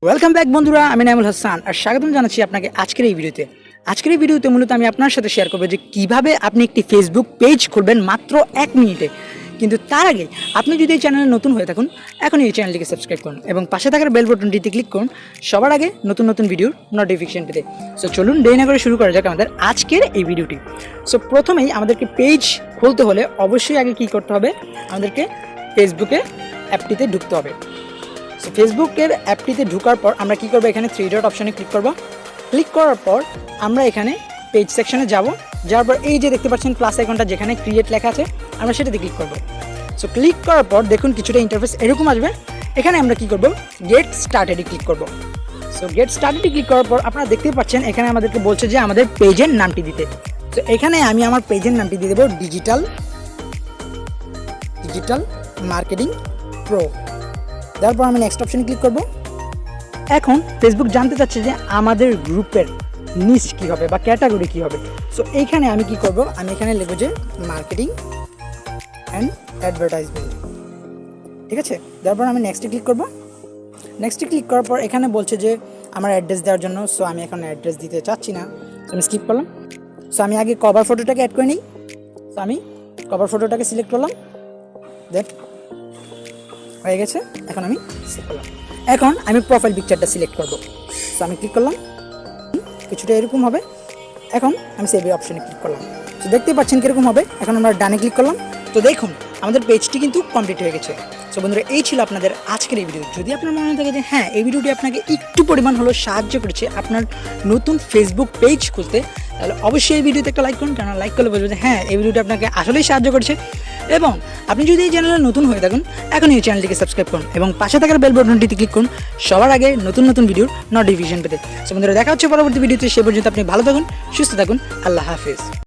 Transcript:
Welcome back বন্ধুরা, আমি নাইমুল হাসান আর স্বাগতম জানাচ্ছি আপনাকে আজকের এই ভিডিওতে মূলত আমি আপনার সাথে শেয়ার করবো যে কিভাবে আপনি একটি ফেসবুক পেজ খুলবেন মাত্র 1 মিনিটে। কিন্তু তার আগে আপনি যদি এই চ্যানেলে নতুন হয়ে থাকুন, এখনই এই চ্যানেলটিকে সাবস্ক্রাইব করুন এবং পাশে থাকার বেল বাটনটিতে ক্লিক করুন সবার আগে নতুন ভিডিওর নোটিফিকেশন পেতে। সো চলুন দেরি না করে শুরু করা যাক আমাদের আজকের এই ভিডিওটি। সো প্রথমেই আমাদেরকে পেজ খুলতে হলে অবশ্যই আগে কী করতে হবে, আমাদেরকে ফেসবুকে অ্যাপটিতে ঢুকতে হবে। সো ফেসবুকের অ্যাপটিতে ঢোকার পর আমরা কী করবো, এখানে 3 ডট অপশানে ক্লিক করব। ক্লিক করার পর আমরা এখানে পেজ সেকশনে যাওয়ার পর এই যে দেখতে পাচ্ছেন প্লাস আইকনটা যেখানে ক্রিয়েট লেখা আছে, আমরা সেটাতে ক্লিক করব। সো ক্লিক করার পর দেখুন কিছুটা ইন্টারফেস এরকম আসবে। এখানে আমরা কী করব, গেট স্টার্টেডে ক্লিক করব। সো গেট স্টার্টেডে ক্লিক করার পর আপনারা দেখতেই পাচ্ছেন এখানে আমাদেরকে বলছে যে আমাদের পেজের নামটি দিতে। তো এখানে আমি আমার পেজের নামটি দিয়ে দেবো ডিজিটাল মার্কেটিং প্রো। তারপর আমি নেক্সট অপশানে ক্লিক করব। এখন ফেসবুক জানতে চাচ্ছে যে আমাদের গ্রুপের নিচ কী হবে বা ক্যাটাগরি কী হবে। সো এইখানে আমি কি করব, আমি এখানে লিখব যে মার্কেটিং অ্যান্ড অ্যাডভার্টাইজমেন্ট। ঠিক আছে, তারপর আমি নেক্সটে ক্লিক করব। নেক্সটে ক্লিক করার পর এখানে বলছে যে আমার অ্যাড্রেস দেওয়ার জন্য। সো আমি এখন অ্যাড্রেস দিতে চাচ্ছি না, আমি স্কিপ করলাম। সো আমি আগে কভার ফটোটাকে অ্যাড করে নিই। সো আমি কভার ফটোটাকে সিলেক্ট করলাম, দেন হয়ে গেছে। এখন আমি সেভ করলাম। এখন আমি প্রোফাইল পিকচারটা সিলেক্ট করব। সো আমি ক্লিক করলাম, কিছুটা এরকম হবে। এখন আমি সেভ অপশানে ক্লিক করলাম। তো দেখতে পাচ্ছেন কীরকম হবে। এখন আমরা ডানে ক্লিক করলাম। তো দেখুন আমাদের পেজটি কিন্তু কমপ্লিট হয়ে গেছে। সো বন্ধুরা, এই ছিল আপনাদের আজকের এই ভিডিও। যদি আপনার মনে থাকে যে হ্যাঁ এই ভিডিওটি আপনাকে একটু পরিমাণ হলেও সাহায্য করেছে আপনার নতুন ফেসবুক পেজ খুলতে, তাহলে অবশ্যই এই ভিডিওতে একটা লাইক করুন। কারণ লাইক করলে বলবো যে হ্যাঁ এই ভিডিওটি আপনাকে আসলেই সাহায্য করেছে। এবং আপনি যদি এই চ্যানেলে নতুন হয়ে থাকুন, এখনই এই চ্যানেলটিকে সাবস্ক্রাইব করুন এবং পাশে থাকার বেল বাটনটিতে ক্লিক করুন সবার আগে নতুন ভিডিওর নোটিফিকেশন পেতে। সো বন্ধুরা, দেখা হচ্ছে পরবর্তী ভিডিওতে। সে পর্যন্ত আপনি ভালো থাকুন, সুস্থ থাকুন। আল্লাহ হাফেজ।